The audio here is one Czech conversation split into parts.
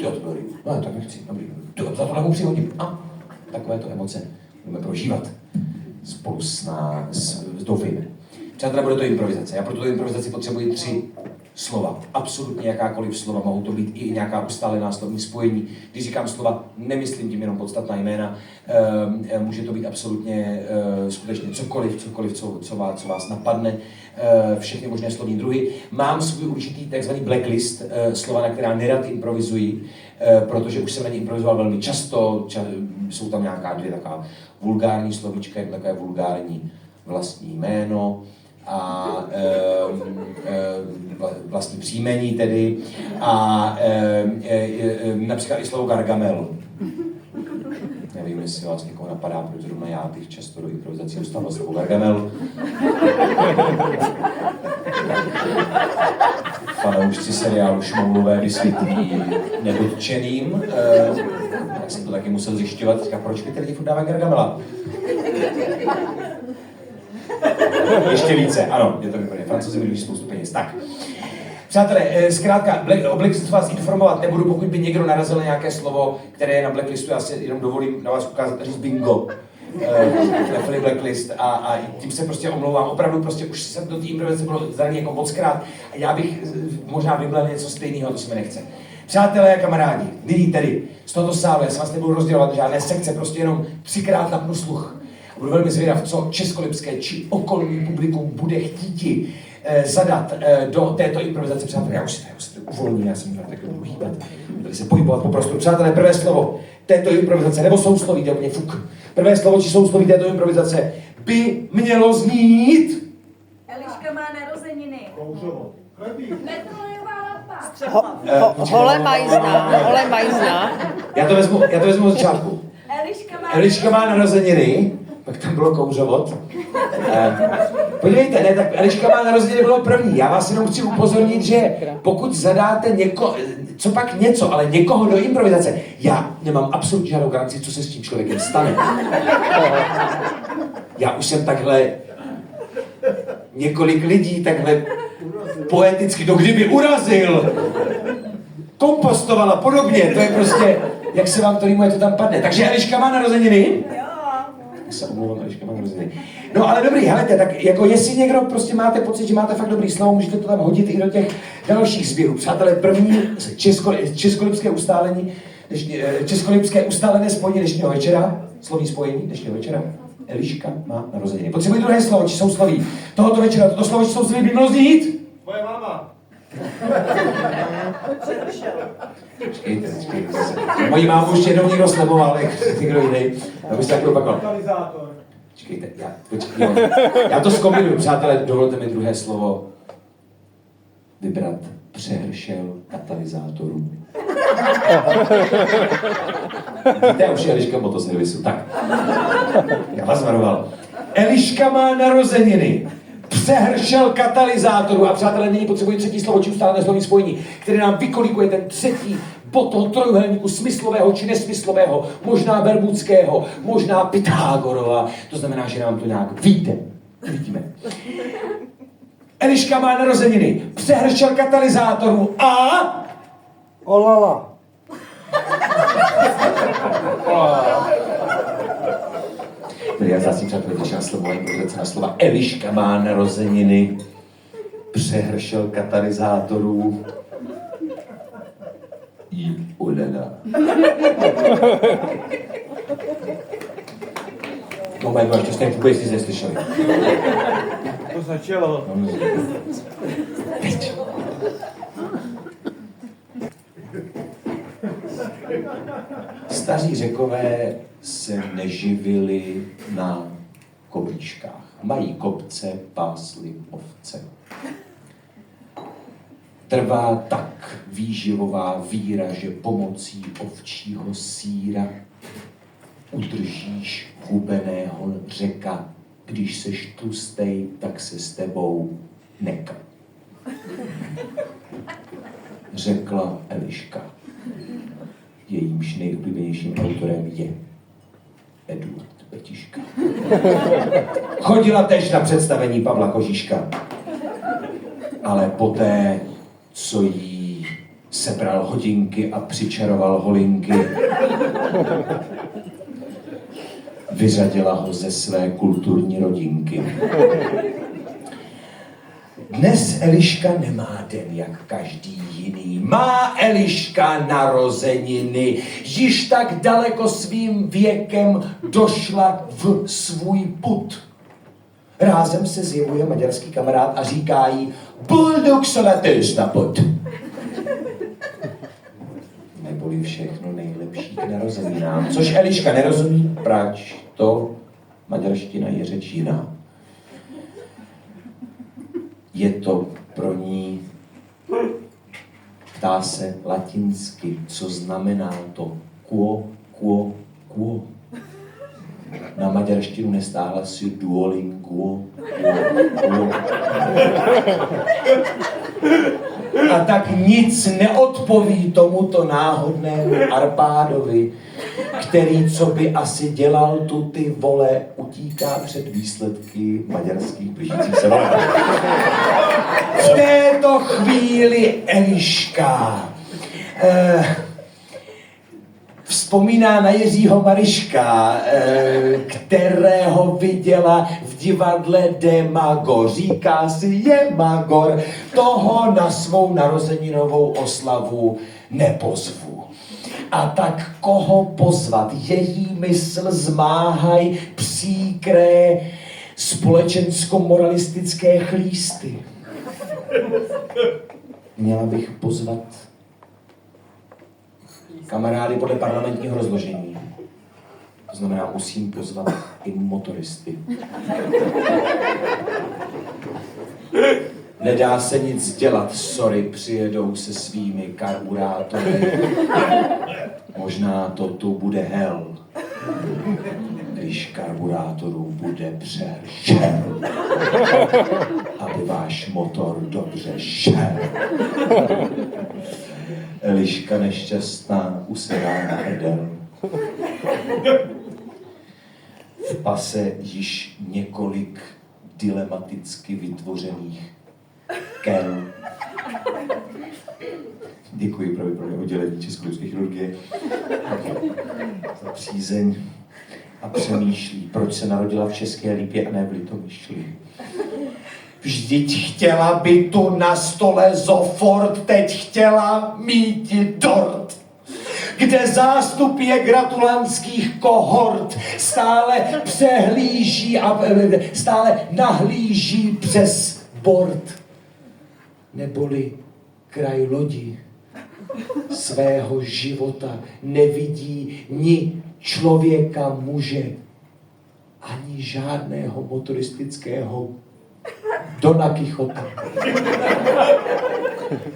To dobrý. No, tak nechci, dobrý. Za to mu přihodím. A takovéto emoce budeme prožívat spolu doufejme. Přátelé, bude to improvizace. Já pro tu improvizaci potřebuji 3 slova. Absolutně jakákoliv slova. Mohou to být i nějaká ustálená slovní spojení. Když říkám slova, nemyslím tím jenom podstatná jména. Může to být absolutně skutečně cokoliv, co vás napadne. Všechny možné slovní druhy. Mám svůj určitý takzvaný blacklist, slova, na která nerad improvizuji, protože už jsem na ně improvizoval velmi často. Jsou tam nějaká 2 taková vulgární slovíčka, takové vulgární vlastní jméno a vlastní příjmení tedy a například i slovo Gargamel. Nevím, jestli vás někoho napadá, protože zrovna já bych často do improvizací dostával slovo Gargamel. Fanoušci seriálu Šmoulové vysvětlí nedotčeným. Já jsem to taky musel zjišťovat, říkám, proč mi ty lidi furt dávají Gargamela? Ještě více, ano, je to vypadá. Francouzi mi dluží spoustu peněz. Tak. Přátelé, zkrátka, o blacklistu vás informovat nebudu, pokud by někdo narazil na nějaké slovo, které je na blacklistu, já si jenom dovolím na vás ukázat a říct bingo. Filip Blacklist a tím se prostě omlouvám. Opravdu prostě už jsem do té improvizace bylo zraněný jako mockrát a já bych možná vyblel něco stejného, to se mi nechce. Přátelé a kamarádi, milí tedy, z tohoto sálu, já se vás nebudu rozdělovat žádné sekce, prostě jenom 3krát napnu sluch. Budu velmi zvědav, co českolipské či okolní publikum bude chtít zadat do této improvizace. Přátelé, já už se uvolním, já jsem tak budu hýbat. Budu se pohybovat po prostoru. Přátelé, prvé slovo této improvizace, nebo sousloví, jde o mě fuk. Prvé slovo či sousloví této improvizace by mělo znít... Eliška má narozeniny. Kouřovo. Metrolejová lampa. Hole majzna. Já to vezmu od začátku. Eliška má narozeniny, pak tam bylo kouřovod. Podívejte, ne, tak Eliška má narozeniny bylo první. Já vás jenom chci upozornit, že pokud zadáte něco, ale někoho do improvizace, já nemám absolutně žádnou garanci, co se s tím člověkem stane. Já už jsem takhle několik lidí takhle poeticky, kdyby urazil, kompostoval a podobně, to je prostě, jak se vám to límuje, to tam padne. Takže Eliška má narozeniny? Já se omlouvám, Eliška má narozeniny. No ale dobrý, helejte, tak jako jestli někdo prostě máte pocit, že máte fakt dobrý slovo, můžete to tam hodit i do těch dalších sběrů. Přátelé, první českolipské ustálení, českolipské ustálené spojení dnešního večera, slovní spojení dnešního večera. Eliška má narozeniny. Potřebuji druhé slovo, či sousloví. Tohoto večera, toto slovo, či sousloví by mělo znít? Moje máma. Počkejte. Moji mámu ještě jednou někdo sledoval, jak někdo jiný. Aby se takhle opakoval. Katalyzátor. Počkejte, já to zkombinuju, přátelé, dovolte mi druhé slovo. Vybrat přehršel katalyzátorů. Víte, už je Eliška motoservisu. Tak, já vás varoval. Eliška má narozeniny. Přehršel katalyzátorů. A přátelé, nyní potřebují třetí slovo, či ustálené slovní spojení, které nám vykolikuje ten třetí bod toho trojuhelníku smyslového či nesmyslového, možná bermudského, možná Pythagorova. To znamená, že nám to nějak vyjde. Uvidíme. Eliška má narozeniny. Přehršel katalyzátorů a... Olala. Já zase přátelé, když na slovo na slova Eliška má narozeniny. Přehršel katalyzátorů. I ulala. No, Majko, až to jste vůbec nic neslyšeli. To začalo. Teď. Staří Řekové se neživili na koblížkách. Mají kopce, pásly ovce. Trvá tak výživová víra, že pomocí ovčího sýra udržíš hubeného řeka. Když seš tlustej, tak se s tebou neka. Řekla Eliška. Jejímž nejoblíbenějším autorem je Eduard Petiška. Chodila též na představení Pavla Kožíška. Ale poté, co jí sebral hodinky a přičaroval holinky. Vyřadila ho ze své kulturní rodinky. Dnes Eliška nemá den jak každý jiný. Má Eliška narozeniny. Již tak daleko svým věkem došla v svůj put. Rázem se zjevuje maďarský kamarád a říká jí Boldog születésnapot. Neboli všechno nejlepší k narozeninám. Což Eliška nerozumí, prač to maďarština je řeč jiná. Je to pro ní, ptá se latinsky, co znamená to quo. Na maďarštinu nestáhla si Duolingo. A tak nic neodpoví tomuto náhodnému Arpádovi, který, co by asi dělal tu ty vole, utíká před výsledky maďarských blížících se voleb. V této chvíli Eliška vzpomíná na Jiřího Mariška, kterého viděla v divadle Demagor. Říká si, je Magor, toho na svou narozeninovou oslavu nepozvu. A tak koho pozvat? Její mysl zmáhaj příkré společensko-moralistické chlísty. Měla bych pozvat kamarády podle parlamentního rozložení. To znamená, musím pozvat i motoristy. Nedá se nic dělat, sorry, přijedou se svými karburátory. Možná to tu bude hell, když karburátorů bude přešel, aby váš motor dobře šel. Eliška nešťastná usedá na hrdel. V pase již několik dilematicky vytvořených kel. Děkuji pro oddělení česko-ruské chirurgie za přízeň a přemýšlí, proč se narodila v České Lípě a ne v Litomyšli. Vždyť chtěla by tu na stole Zofort, teď chtěla míti dort, kde zástup je gratulantských kohort stále přehlíží a stále nahlíží přes bord, neboli kraj lodi svého života nevidí ni člověka muže, ani žádného motoristického Dona Kichota,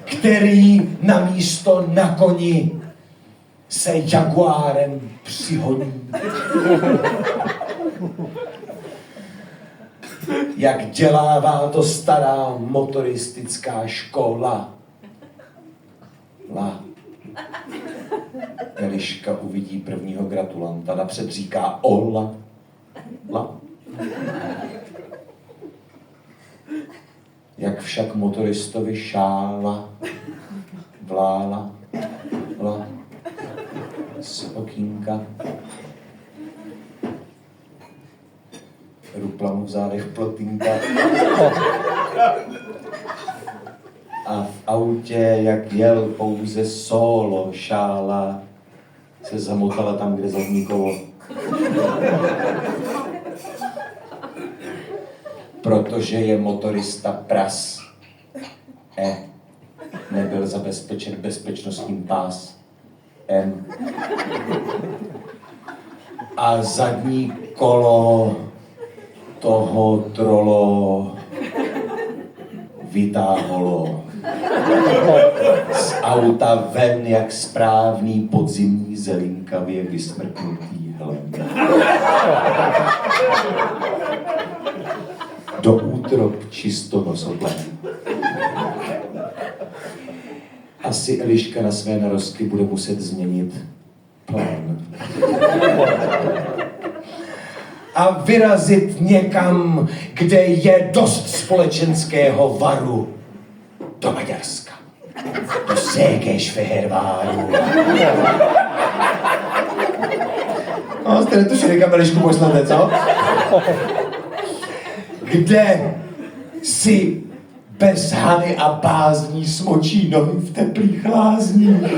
který na místo na koni se jaguárem přihoní. Jak dělává to stará motoristická škola. Eliška uvidí prvního gratulanta, napřed říká ola. Jak však motoristovi šála, vlála, z okýnka. Rupla mu v zádech plotínka. A v autě, jak jel pouze solo, šála, se zamotala tam, kde Zovníkovo. Protože je motorista pras. Nebyl zabezpečen bezpečnostním pás. A zadní kolo toho trolo vytáhlo z auta ven jak správný podzimní zelinkavě vysmrknutý hlen. Do útrop čisto nosodlen. Asi Eliška na své narozky bude muset změnit plán. A vyrazit někam, kde je dost společenského varu. Do Maďarska. Do Cékeš feherváru. No, jste netušili, kam Elišku pošlete, co? Kde si bez hany a bázní smočí nohy v teplých lázních?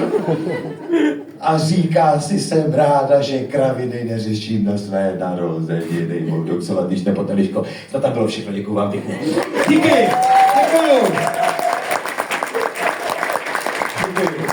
A říká si, jsem ráda, že kraviny neřeším na své narozeniny. Mohu doxovat, když nebo Eliško. To tam bylo všechno, děkuju vám, děkuju. Díky, děkuju. Děkuju.